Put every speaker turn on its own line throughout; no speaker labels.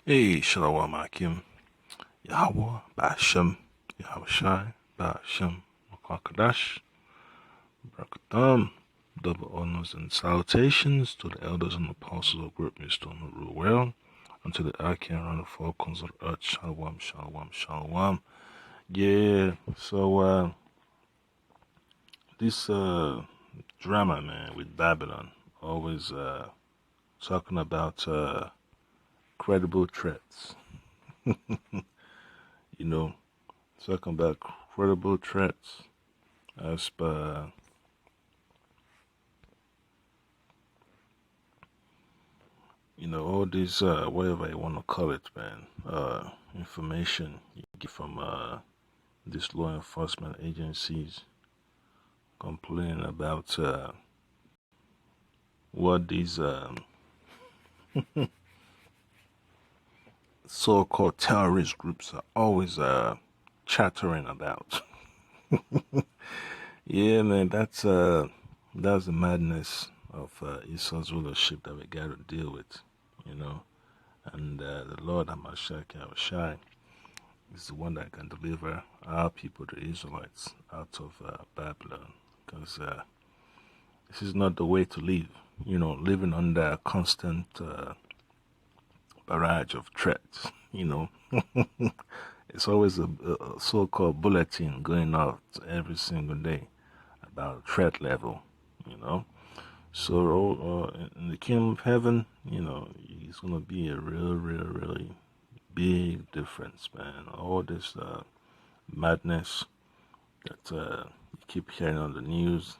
Hey, Shalom Akim, Yahweh, Bashem, Yahweh Shai, Bashem, Makakadash, Brakatham. Double honors and salutations to the elders and apostles of Great Millstone who rule well, and to the Akim around the four corners of the earth. Shalom, Shalom, Shalom. Yeah, so this drama, man, with Babylon, always talking about credible threats. You know, talking about credible threats as per all these whatever you want to call it, man, information you get from these law enforcement agencies complaining about what these so-called terrorist groups are always chattering about. Yeah, man, that's the madness of Esau's rulership that we got to deal with, and the Lord Hamashiach Yahushai is the one that can deliver our people, the Israelites, out of Babylon. Because this is not the way to live. Living under a constant barrage of threats. It's always a so-called bulletin going out every single day about threat level. So in the kingdom of heaven, it's going to be a really big difference, man. All this madness that you keep hearing on the news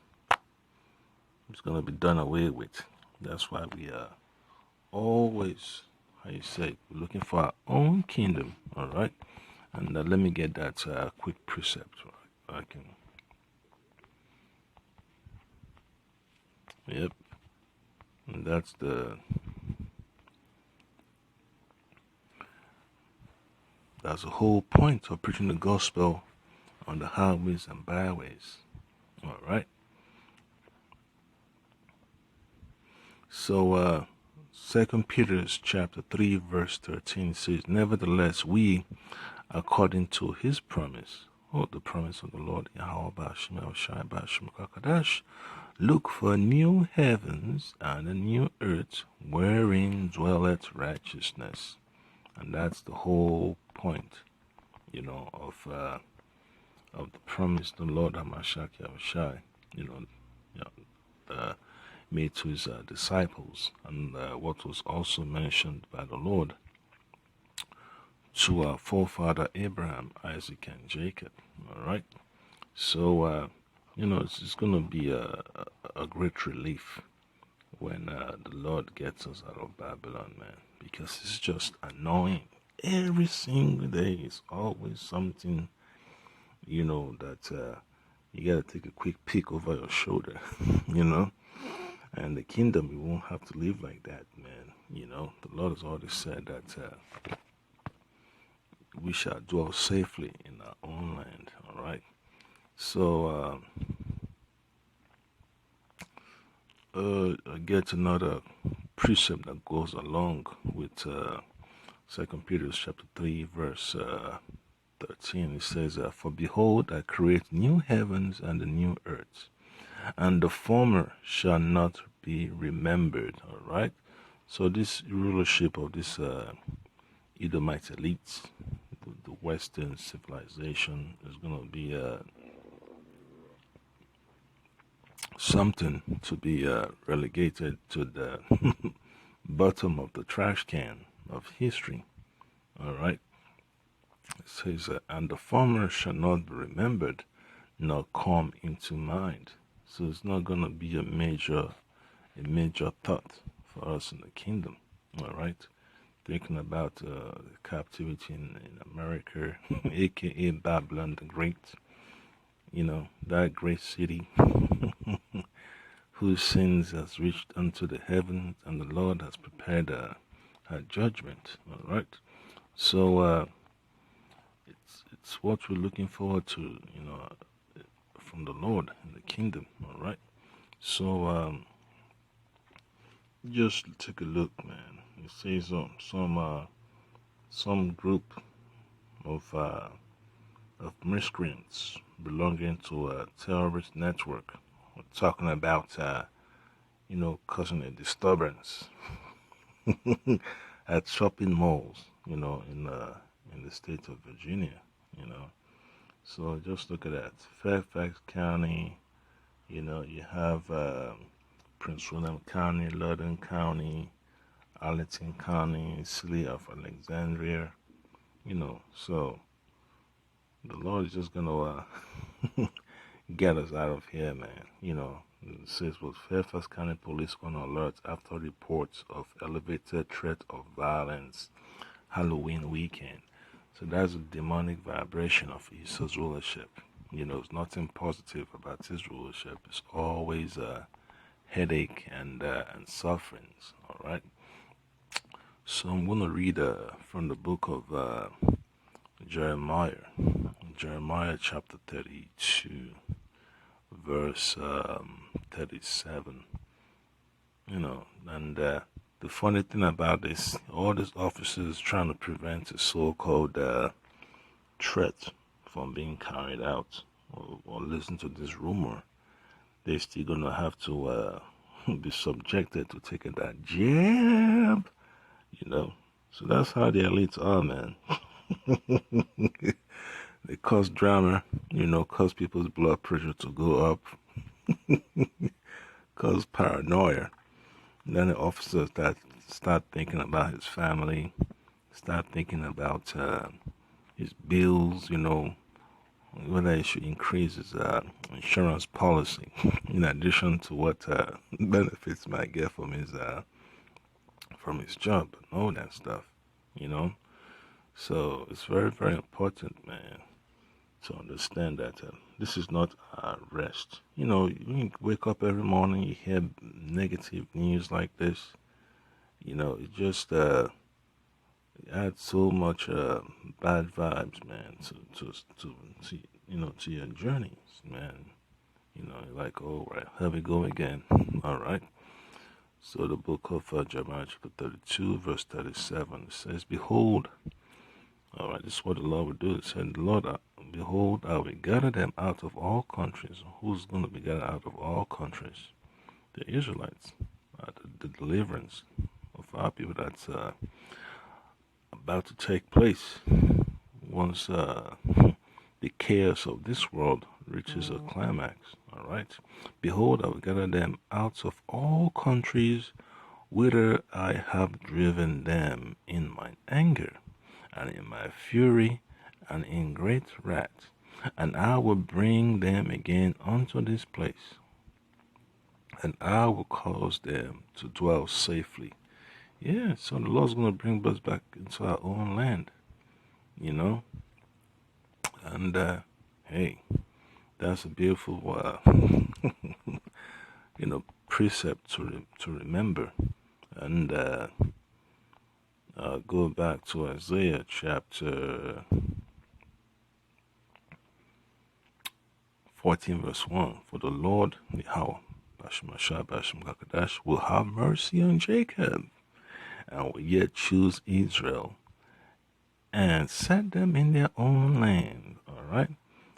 is going to be done away with. That's why we are always, how you say, we're looking for our own kingdom, all right? And let me get that quick precept. Right? I can. Yep. And that's the whole point of preaching the gospel on the highways and byways. All right. So, 2 Peter chapter 3 verse 13 says, "Nevertheless, we, according to His promise, the promise of the Lord Yahweh Bashem Yahushai Bashem Kakadash, look for new heavens and a new earth wherein dwelleth righteousness." And that's the whole point, of the promise the Lord Hamashiach Yahushai, made to His disciples, and what was also mentioned by the Lord to our forefather Abraham, Isaac, and Jacob. All right. So, it's going to be a great relief when the Lord gets us out of Babylon, man, because it's just annoying. Every single day is always something, that you got to take a quick peek over your shoulder, And the kingdom, we won't have to live like that, man. The Lord has already said that we shall dwell safely in our own land, all right? So, I get another precept that goes along with 2 Peter chapter 3, verse 13. It says, "For behold, I create new heavens and a new earth, and the former shall not be remembered." All right? So this rulership of this Edomite elites, the Western civilization, is going to be something to be relegated to the bottom of the trash can of history. All right. It says, "And the former shall not be remembered, nor come into mind." So it's not going to be a major thought for us in the kingdom. All right. Thinking about captivity in America, aka Babylon the Great. That great city whose sins has reached unto the heavens, and the Lord has prepared a judgment. All right. So it's what we're looking forward to, from the Lord in the kingdom. All right. So just take a look, man. It says some some group of miscreants belonging to a terrorist network were talking about causing a disturbance at shopping malls, in the state of Virginia, you know. So just look at that. Fairfax County, you have Prince William County, Loudoun County, Arlington County, City of Alexandria, So the Lord is just gonna get us out of here, man. It says with Fairfax County Police on alert after reports of elevated threat of violence Halloween weekend. So that's a demonic vibration of Esau's rulership. It's nothing positive about his rulership. It's always a headache and sufferings. All right. So I'm gonna read from the book of Jeremiah, Jeremiah chapter 32, verse 37. And the funny thing about this, all these officers trying to prevent a so-called threat from being carried out, or listen to this rumor, they're still gonna have to be subjected to taking that jab, So that's how the elites are, man. They cause drama, cause people's blood pressure to go up, cause paranoia. And then the officers start thinking about his family, start thinking about his bills, whether he should increase his insurance policy in addition to what benefits might get from his job and all that stuff, you know. So it's very, very important, man, to understand that this is not rest. You wake up every morning, you hear negative news like this. It just adds so much bad vibes, man, to your journeys, man. You're like, oh, right, here we go again. All right. So the book of Jeremiah chapter 32, verse 37, says, Behold, all right, this is what the Lord will do. It said, Lord, behold, I will gather them out of all countries. Who's going to be gathered out of all countries? The Israelites. The deliverance of our people that's about to take place once the chaos of this world reaches a climax. All right. Behold, I will gather them out of all countries whither I have driven them in mine anger and in my fury and in great wrath, and I will bring them again unto this place, and I will cause them to dwell safely. Yeah, so the Lord's going to bring us back into our own land, and hey, that's a beautiful, precept to remember. And go back to Isaiah chapter 14, verse 1. For the Lord, Yahweh, will have mercy on Jacob, and will yet choose Israel, and set them in their own land. All right?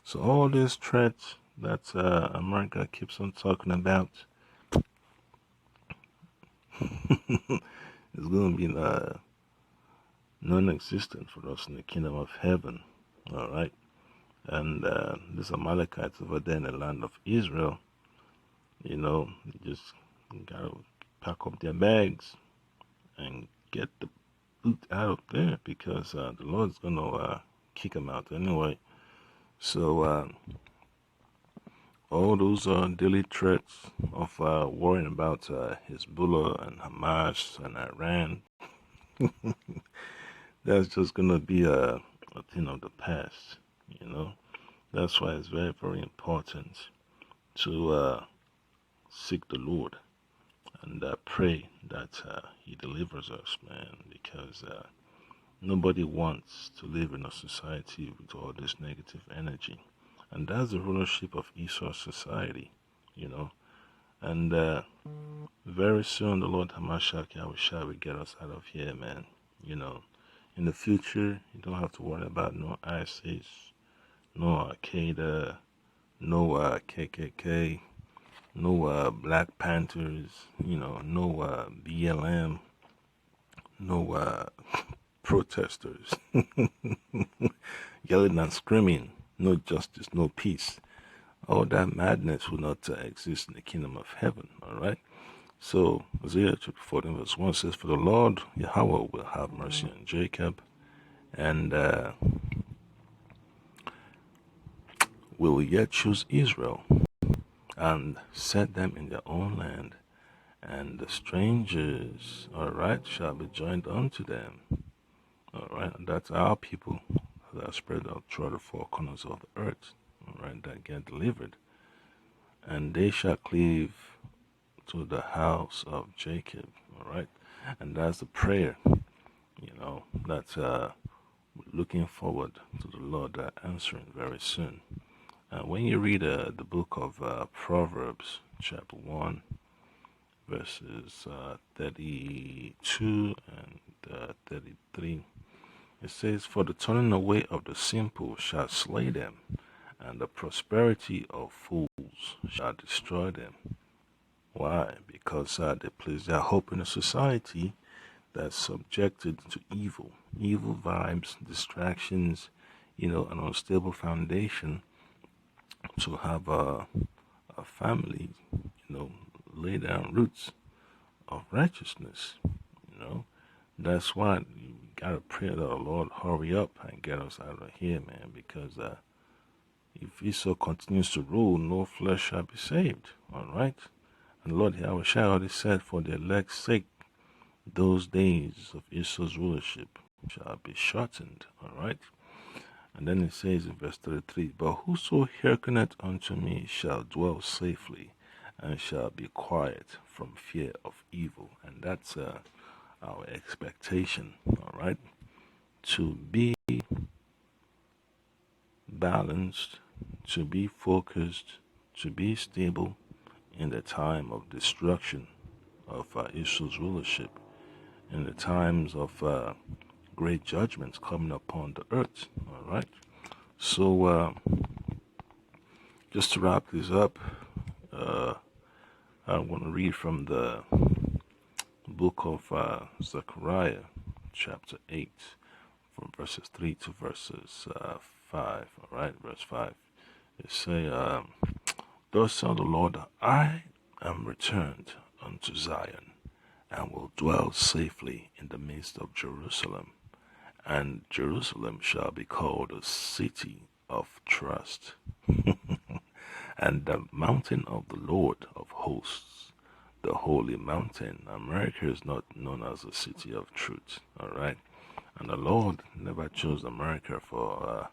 So all these threats that America keeps on talking about is going to be non-existent for us in the kingdom of heaven. All right? And these Amalekites over there in the land of Israel, just gotta pack up their bags and get the boot out of there, because the Lord's gonna kick them out anyway. So all those daily threats of worrying about Hezbollah and Hamas and Iran, that's just gonna be a thing of the past. That's why it's very, very important to seek the Lord and pray that He delivers us, man, because nobody wants to live in a society with all this negative energy. And that's the rulership of Esau's society, And very soon the Lord Hamashiach Yahushua will get us out of here, man. in the future, you don't have to worry about no ISIS, no Al-Qaeda, no KKK, no Black Panthers, no BLM, no protesters yelling and screaming, no justice, no peace. All that madness will not exist in the kingdom of heaven, all right? So, Isaiah chapter 14 verse 1 says, "For the Lord Yahweh will have mercy on Jacob, and will yet choose Israel, and set them in their own land, and the strangers, all right, shall be joined unto them." All right, and that's our people that are spread out throughout the four corners of the earth, all right, that get delivered. And they shall cleave to the house of Jacob, all right? And that's the prayer, that's looking forward to the Lord answering very soon. When you read the book of Proverbs, chapter 1, verses 32 and 33, it says, "For the turning away of the simple shall slay them, and the prosperity of fools shall destroy them." Why? Because they place their hope in a society that's subjected to evil vibes, distractions, an unstable foundation to have a family, lay down roots of righteousness. That's why you gotta pray that the Lord hurry up and get us out of here, man, because if he so continues to rule, no flesh shall be saved, all right? And the Lord Yahweh already said, "For the elect's sake, those days of Israel's rulership shall be shortened," all right? And then it says in verse 33, "But whoso hearkeneth unto me shall dwell safely, and shall be quiet from fear of evil." And that's our expectation, all right? To be balanced, to be focused, to be stable in the time of destruction of Israel's rulership, in the times of great judgments coming upon the earth, all right? So, just to wrap this up, I want to read from the book of Zechariah, chapter 8, from verses 3 to verses 5, all right? Verse 5, it say, "Thus saith the Lord, I am returned unto Zion, and will dwell safely in the midst of Jerusalem. And Jerusalem shall be called a city of trust, and the mountain of the Lord of hosts, the holy mountain." America is not known as a city of truth, all right? And the Lord never chose America for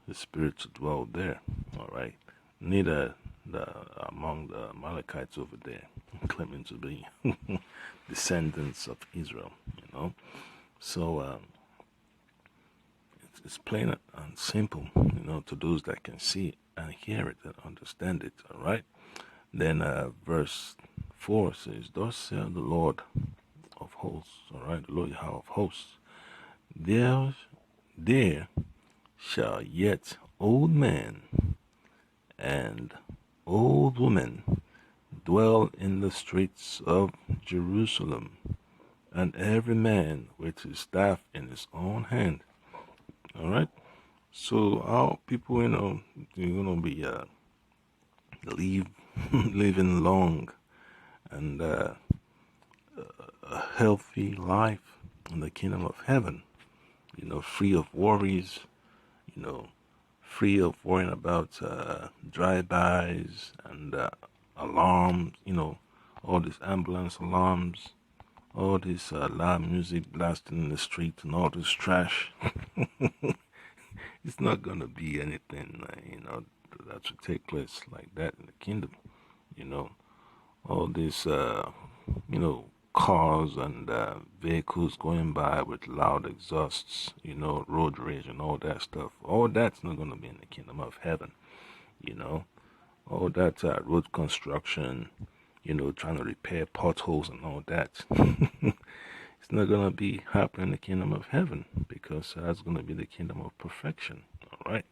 His Spirit to dwell there, all right? Neither among the Amalekites over there, claiming to be descendants of Israel, So it's plain and simple, to those that can see it and hear it and understand it, all right? Then verse 4 says, "Thus saith the Lord of hosts," all right, the Lord Yahweh of hosts, there shall yet old men and old women dwell in the streets of Jerusalem, and every man with his staff in his own hand." All right. So our people, they're gonna be living long and a healthy life in the kingdom of heaven. Free of worries. Free of worrying about drive-bys and alarms. All these ambulance alarms, all this loud music blasting in the street, and all this trash. It's not gonna be anything, that should take place like that in the kingdom. All these, cars and vehicles going by with loud exhausts, road rage and all that stuff. All that's not gonna be in the kingdom of heaven. All that road construction, trying to repair potholes and all that. It's not going to be happening in the kingdom of heaven, because that's going to be the kingdom of perfection. All right.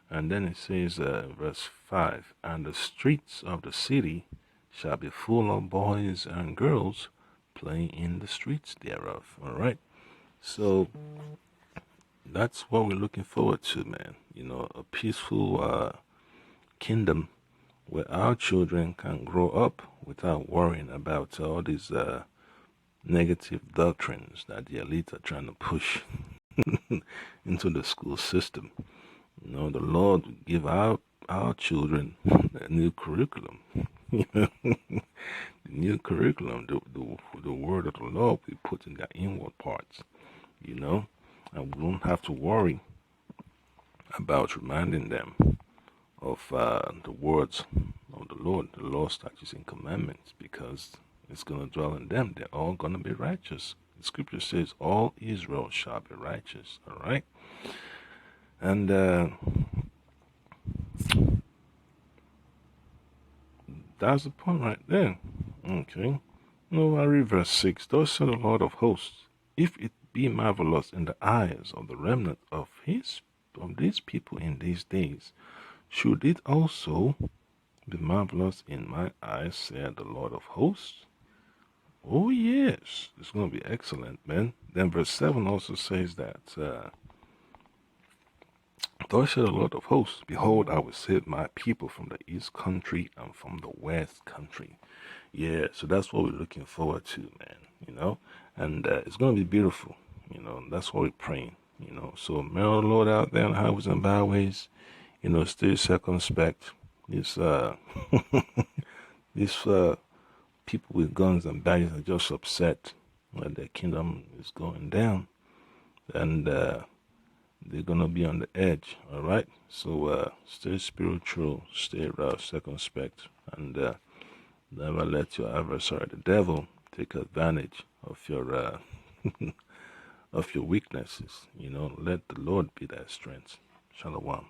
And then it says, verse 5, and the streets of the city shall be full of boys and girls playing in the streets thereof. All right. So that's what we're looking forward to, man. A peaceful kingdom where our children can grow up without worrying about all these negative doctrines that the elite are trying to push into the school system. The Lord will give our children a new curriculum. The new curriculum, the word of the Lord we put in their inward parts, and we don't have to worry about reminding them of the words of the Lord, the law, statutes, and commandments, because it's going to dwell in them. They're all going to be righteous. The scripture says, all Israel shall be righteous. All right? And that's the point right there. Okay. Now I read verse 6. Thus said the Lord of hosts, if it be marvelous in the eyes of the remnant of these people in these days, should it also be marvelous in my eyes, said the Lord of hosts? Oh yes, it's going to be excellent, man. Then verse 7 also says that, thus said the Lord of hosts, behold, I will save my people from the east country and from the west country. Yeah, so that's what we're looking forward to, man, and it's going to be beautiful, that's what we're praying, So, may the Lord out there on the highways and byways, stay circumspect. These, these people with guns and bags are just upset that their kingdom is going down, and they're gonna be on the edge. All right, so stay spiritual, stay circumspect, and never let your adversary, the devil, take advantage of your of your weaknesses. Let the Lord be thy strength. Shalom.